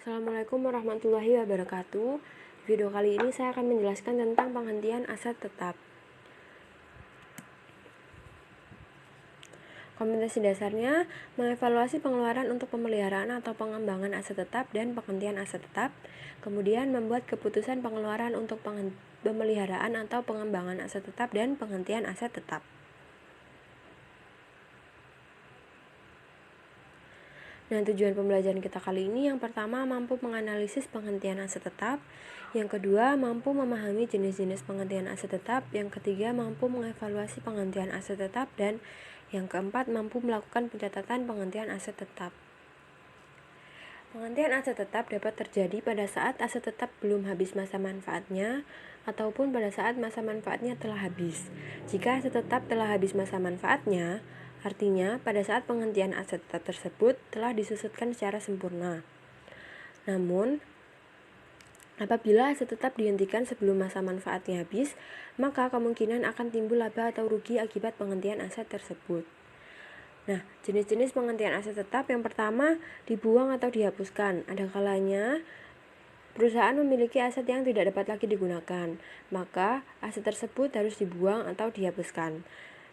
Assalamualaikum warahmatullahi wabarakatuh. Video kali ini saya akan menjelaskan tentang penghentian aset tetap. Kompetensi dasarnya mengevaluasi pengeluaran untuk pemeliharaan atau pengembangan aset tetap dan penghentian aset tetap, kemudian membuat keputusan pengeluaran untuk pemeliharaan atau pengembangan aset tetap dan penghentian aset tetap. Nah, tujuan pembelajaran kita kali ini yang pertama mampu menganalisis penghentian aset tetap, yang kedua mampu memahami jenis-jenis penghentian aset tetap, yang ketiga mampu mengevaluasi penghentian aset tetap, dan yang keempat mampu melakukan pencatatan penghentian aset tetap. Penghentian aset tetap dapat terjadi pada saat aset tetap belum habis masa manfaatnya ataupun pada saat masa manfaatnya telah habis. Jika aset tetap telah habis masa manfaatnya, artinya pada saat penghentian aset tetap tersebut telah disusutkan secara sempurna. Namun, apabila aset tetap dihentikan sebelum masa manfaatnya habis, maka kemungkinan akan timbul laba atau rugi akibat penghentian aset tersebut. Nah, jenis-jenis penghentian aset tetap yang pertama dibuang atau dihapuskan. Ada kalanya perusahaan memiliki aset yang tidak dapat lagi digunakan, maka aset tersebut harus dibuang atau dihapuskan.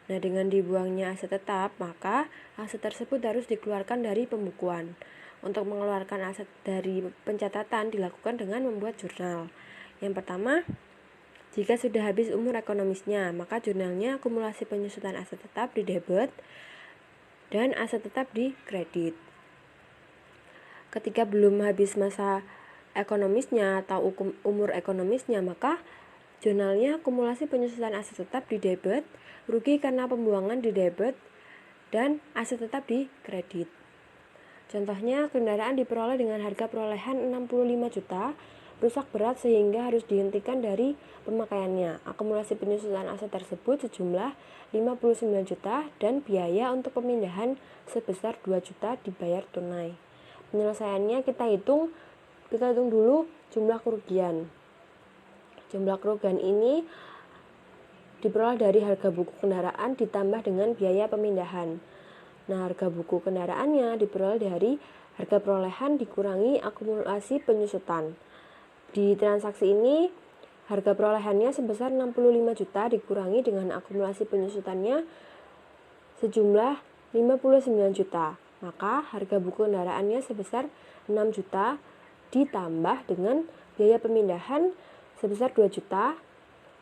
Nah, dengan dibuangnya aset tetap, maka aset tersebut harus dikeluarkan dari pembukuan. Untuk mengeluarkan aset dari pencatatan dilakukan dengan membuat jurnal. Yang pertama, jika sudah habis umur ekonomisnya, maka jurnalnya akumulasi penyusutan aset tetap di debit dan aset tetap di kredit. Ketika belum habis masa ekonomisnya atau umur ekonomisnya, maka jurnalnya akumulasi penyusutan aset tetap di debit, rugi karena pembuangan di debit, dan aset tetap di kredit. Contohnya, kendaraan diperoleh dengan harga perolehan 65 juta, rusak berat sehingga harus dihentikan dari pemakaiannya. Akumulasi penyusutan aset tersebut sejumlah 59 juta dan biaya untuk pemindahan sebesar 2 juta dibayar tunai. Penyelesaiannya kita hitung dulu jumlah kerugian. Jumlah kerugian ini diperoleh dari harga buku kendaraan ditambah dengan biaya pemindahan. Nah, harga buku kendaraannya diperoleh dari harga perolehan dikurangi akumulasi penyusutan. Di transaksi ini, harga perolehannya sebesar 65 juta dikurangi dengan akumulasi penyusutannya sejumlah 59 juta. Maka harga buku kendaraannya sebesar 6 juta ditambah dengan biaya pemindahan sebesar 2 juta,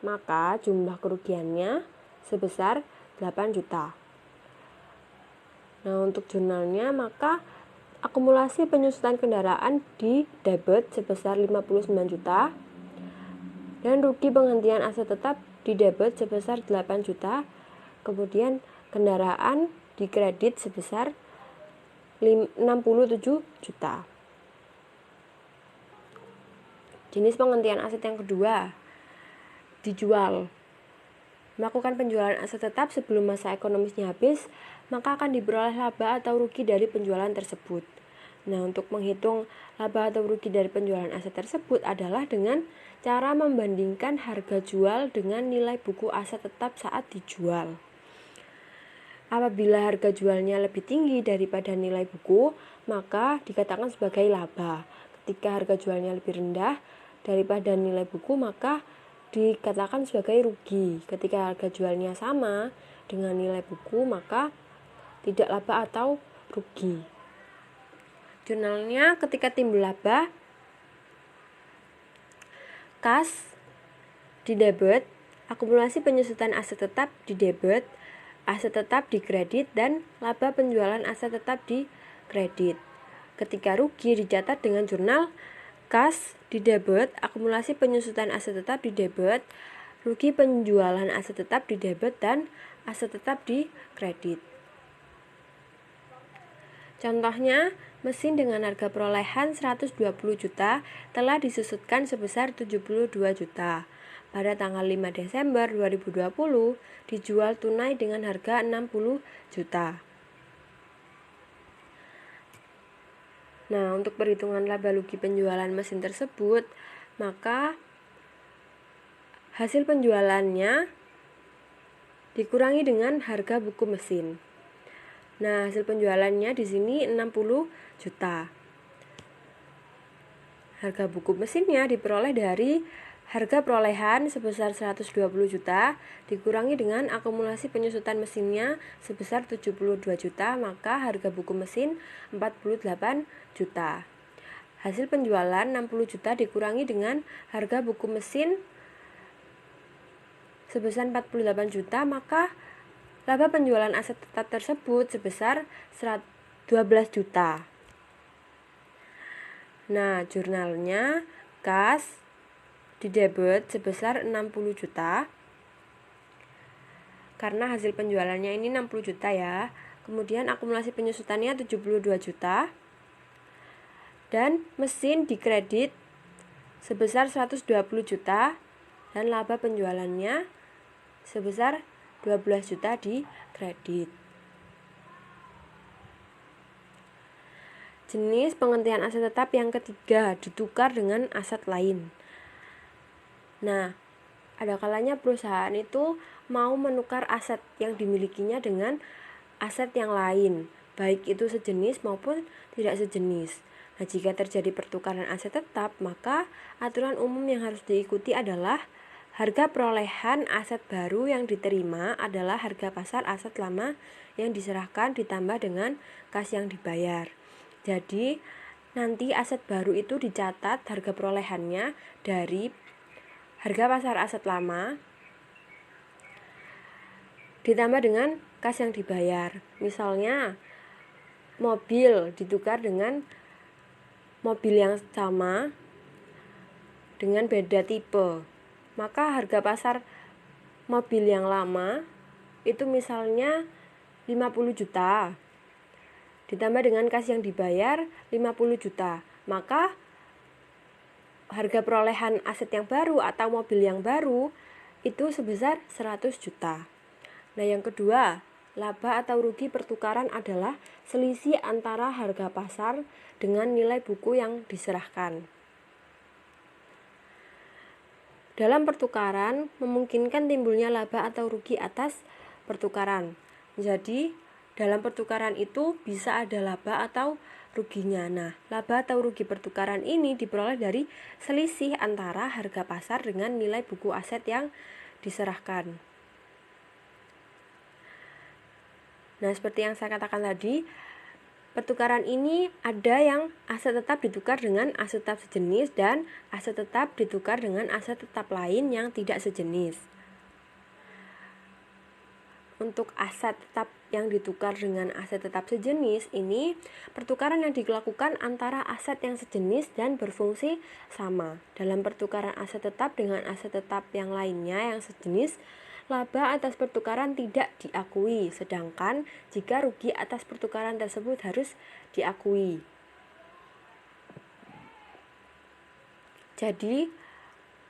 maka jumlah kerugiannya sebesar 8 juta. Nah, untuk jurnalnya, maka akumulasi penyusutan kendaraan di debit sebesar 59 juta dan rugi penghentian aset tetap di debit sebesar 8 juta. Kemudian kendaraan di kredit sebesar 67 juta. Jenis penghentian aset yang kedua, dijual. Melakukan penjualan aset tetap sebelum masa ekonomisnya habis, maka akan diperoleh laba atau rugi dari penjualan tersebut. Nah, untuk menghitung laba atau rugi dari penjualan aset tersebut adalah dengan cara membandingkan harga jual dengan nilai buku aset tetap saat dijual. Apabila harga jualnya lebih tinggi daripada nilai buku, maka dikatakan sebagai laba. Ketika harga jualnya lebih rendah daripada nilai buku, maka dikatakan sebagai rugi. Ketika harga jualnya sama dengan nilai buku, maka tidak laba atau rugi. Jurnalnya, ketika timbul laba, kas di debit, akumulasi penyusutan aset tetap di debit, aset tetap di kredit, dan laba penjualan aset tetap di kredit. Ketika rugi dicatat dengan jurnal kas di debit, akumulasi penyusutan aset tetap di debit, rugi penjualan aset tetap di debit, dan aset tetap di kredit. Contohnya, mesin dengan harga perolehan 120 juta telah disusutkan sebesar 72 juta. Pada tanggal 5 Desember 2020 dijual tunai dengan harga 60 juta. Nah, untuk perhitungan laba rugi penjualan mesin tersebut, maka hasil penjualannya dikurangi dengan harga buku mesin. Nah, hasil penjualannya di sini 60 juta. Harga buku mesinnya diperoleh dari harga perolehan sebesar 120 juta dikurangi dengan akumulasi penyusutan mesinnya sebesar 72 juta, maka harga buku mesin 48 juta. Hasil penjualan 60 juta dikurangi dengan harga buku mesin sebesar 48 juta, maka laba penjualan aset tetap tersebut sebesar 12 juta. Nah, jurnalnya kas di debit sebesar 60 juta karena hasil penjualannya ini 60 juta ya. Kemudian akumulasi penyusutannya 72 juta dan mesin dikredit sebesar 120 juta dan laba penjualannya sebesar 12 juta di kredit. Jenis penghentian aset tetap yang ketiga, ditukar dengan aset lain. Nah, ada kalanya perusahaan itu mau menukar aset yang dimilikinya dengan aset yang lain, baik itu sejenis maupun tidak sejenis. Nah, jika terjadi pertukaran aset tetap, maka aturan umum yang harus diikuti adalah harga perolehan aset baru yang diterima adalah harga pasar aset lama yang diserahkan ditambah dengan kas yang dibayar. Jadi, nanti aset baru itu dicatat harga perolehannya dari harga pasar aset lama ditambah dengan kas yang dibayar. Misalnya, mobil ditukar dengan mobil yang sama dengan beda tipe. Maka harga pasar mobil yang lama itu misalnya 50 juta. Ditambah dengan kas yang dibayar 50 juta. Maka harga perolehan aset yang baru atau mobil yang baru itu sebesar 100 juta. Nah, yang kedua, laba atau rugi pertukaran adalah selisih antara harga pasar dengan nilai buku yang diserahkan. Dalam pertukaran memungkinkan timbulnya laba atau rugi atas pertukaran. Jadi, dalam pertukaran itu bisa ada laba atau ruginya. Nah, laba atau rugi pertukaran ini diperoleh dari selisih antara harga pasar dengan nilai buku aset yang diserahkan. Nah, seperti yang saya katakan tadi, pertukaran ini ada yang aset tetap ditukar dengan aset tetap sejenis dan aset tetap ditukar dengan aset tetap lain yang tidak sejenis. Untuk aset tetap yang ditukar dengan aset tetap sejenis ini pertukaran yang dilakukan antara aset yang sejenis dan berfungsi sama. Dalam pertukaran aset tetap dengan aset tetap yang lainnya yang sejenis, laba atas pertukaran tidak diakui, sedangkan jika rugi atas pertukaran tersebut harus diakui. Jadi,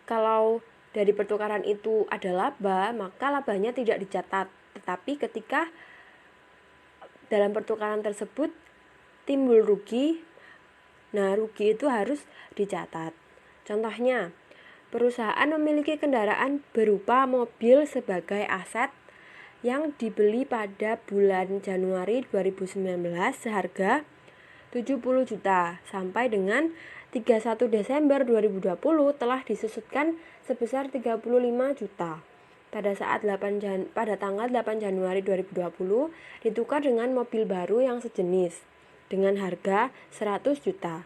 kalau dari pertukaran itu ada laba, maka labanya tidak dicatat. Tetapi ketika dalam pertukaran tersebut timbul rugi, nah rugi itu harus dicatat. Contohnya, perusahaan memiliki kendaraan berupa mobil sebagai aset yang dibeli pada bulan Januari 2019 seharga 70 juta sampai dengan 31 Desember 2020 telah disusutkan sebesar 35 juta. Pada tanggal 8 Januari 2020 ditukar dengan mobil baru yang sejenis dengan harga 100 juta.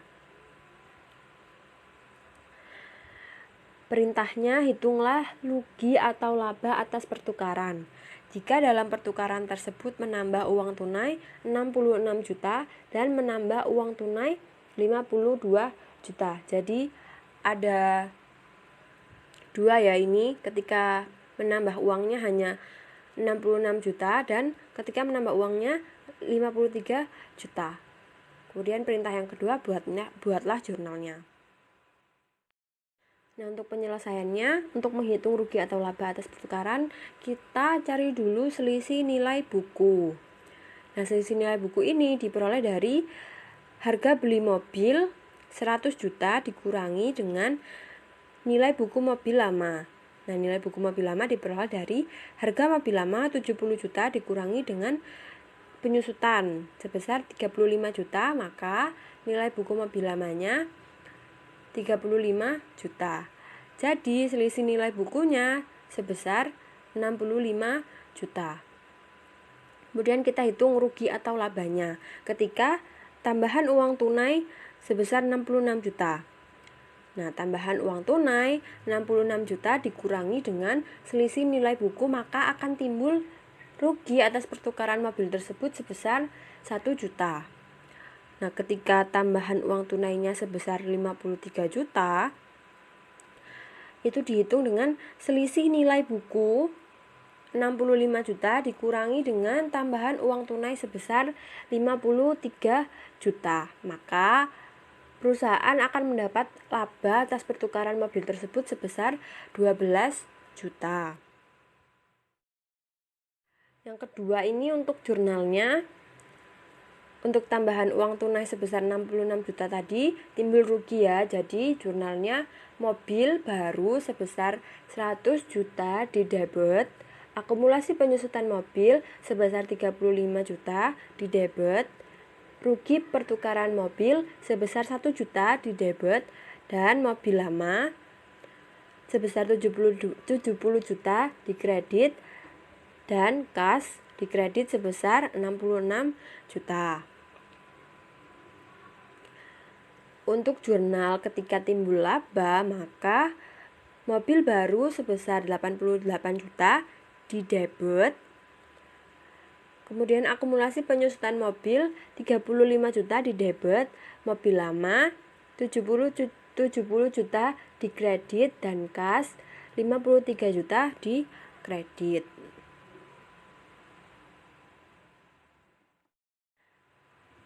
Perintahnya, hitunglah rugi atau laba atas pertukaran. Jika dalam pertukaran tersebut menambah uang tunai 66 juta dan menambah uang tunai 52 juta. Jadi ada dua ya ini, ketika menambah uangnya hanya 66 juta dan ketika menambah uangnya 53 juta. Kemudian perintah yang kedua, buatlah jurnalnya. Nah, untuk penyelesaiannya, untuk menghitung rugi atau laba atas pertukaran, kita cari dulu selisih nilai buku. Nah, selisih nilai buku ini diperoleh dari harga beli mobil 100 juta dikurangi dengan nilai buku mobil lama. Nah, nilai buku mobil lama diperoleh dari harga mobil lama 70 juta dikurangi dengan penyusutan sebesar 35 juta, maka nilai buku mobil lamanya 35 juta. Jadi selisih nilai bukunya sebesar 65 juta. Kemudian kita hitung rugi atau labanya ketika tambahan uang tunai sebesar 66 juta. Nah, tambahan uang tunai 66 juta dikurangi dengan selisih nilai buku, maka akan timbul rugi atas pertukaran mobil tersebut sebesar 1 juta. Nah, ketika tambahan uang tunainya sebesar 53 juta, itu dihitung dengan selisih nilai buku 65 juta dikurangi dengan tambahan uang tunai sebesar 53 juta. Maka perusahaan akan mendapat laba atas pertukaran mobil tersebut sebesar 12 juta. Yang kedua ini untuk jurnalnya. Untuk tambahan uang tunai sebesar 66 juta tadi timbul rugi ya. Jadi jurnalnya mobil baru sebesar 100 juta di debit, akumulasi penyusutan mobil sebesar 35 juta di debit, rugi pertukaran mobil sebesar 1 juta di debit, dan mobil lama sebesar 70 juta di kredit, dan kas di kredit sebesar 66 juta. Untuk jurnal ketika timbul laba, maka mobil baru sebesar 88 juta di debit, kemudian akumulasi penyusutan mobil 35 juta di debit, mobil lama 70 juta di kredit, dan kas 53 juta di kredit.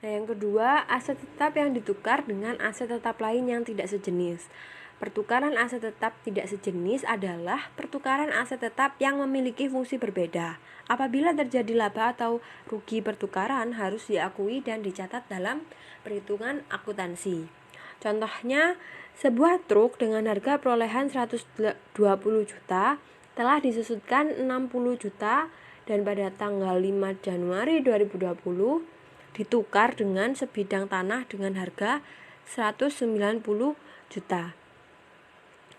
Nah, yang kedua, aset tetap yang ditukar dengan aset tetap lain yang tidak sejenis. Pertukaran aset tetap tidak sejenis adalah pertukaran aset tetap yang memiliki fungsi berbeda. Apabila terjadi laba atau rugi pertukaran harus diakui dan dicatat dalam perhitungan akuntansi. Contohnya, sebuah truk dengan harga perolehan 120 juta telah disusutkan 60 juta dan pada tanggal 5 Januari 2020 ditukar dengan sebidang tanah dengan harga 190 juta.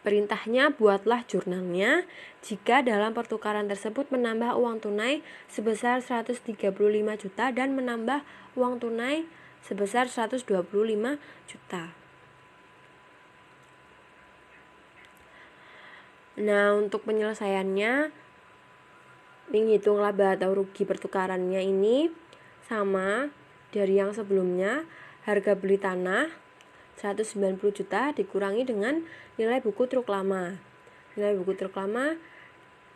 Perintahnya, buatlah jurnalnya jika dalam pertukaran tersebut menambah uang tunai sebesar 135 juta dan menambah uang tunai sebesar 125 juta. Nah, untuk penyelesaiannya, menghitung laba atau rugi pertukarannya ini sama dari yang sebelumnya. Harga beli tanah 190 juta dikurangi dengan nilai buku truk lama. Nilai buku truk lama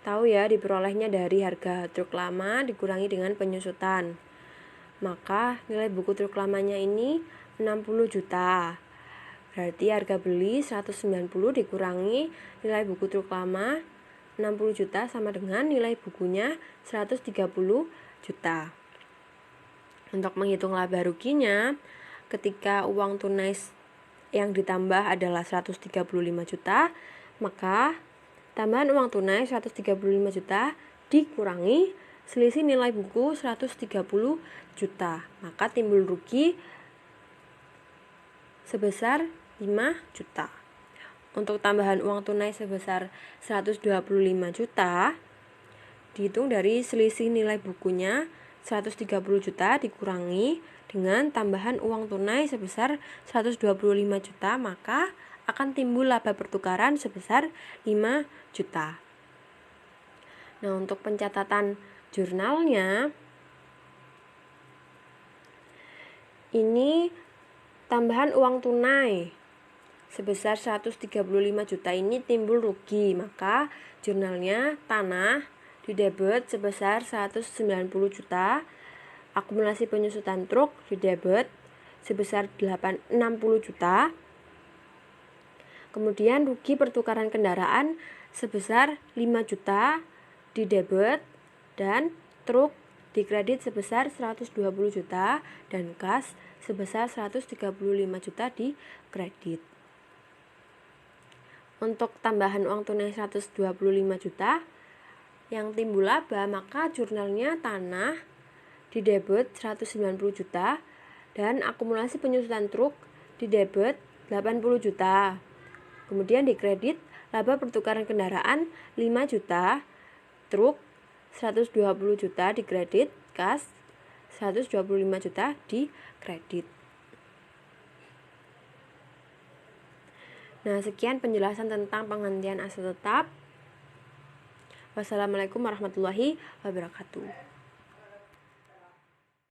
tahu ya, diperolehnya dari harga truk lama dikurangi dengan penyusutan. Maka nilai buku truk lamanya ini 60 juta. Berarti harga beli 190 dikurangi nilai buku truk lama 60 juta sama dengan nilai bukunya 130 juta. Untuk menghitung laba ruginya, ketika uang tunai yang ditambah adalah 135 juta, maka tambahan uang tunai 135 juta dikurangi selisih nilai buku 130 juta. Maka timbul rugi sebesar 5 juta. Untuk tambahan uang tunai sebesar 125 juta dihitung dari selisih nilai bukunya 130 juta dikurangi dengan tambahan uang tunai sebesar 125 juta, maka akan timbul laba pertukaran sebesar 5 juta. Nah, untuk pencatatan jurnalnya, ini tambahan uang tunai sebesar 135 juta ini timbul rugi, maka jurnalnya tanah di debit sebesar 190 juta, akumulasi penyusutan truk di debit sebesar 60 juta, kemudian rugi pertukaran kendaraan sebesar 5 juta di debit, dan truk di kredit sebesar 120 juta, dan kas sebesar 135 juta di kredit. Untuk tambahan uang tunai 125 juta yang timbul laba, maka jurnalnya tanah di debit 190 juta dan akumulasi penyusutan truk di debit 80 juta. Kemudian di kredit, laba pertukaran kendaraan 5 juta, truk 120 juta di kredit, kas 125 juta di kredit. Nah, sekian penjelasan tentang penghentian aset tetap. Wassalamualaikum warahmatullahi wabarakatuh.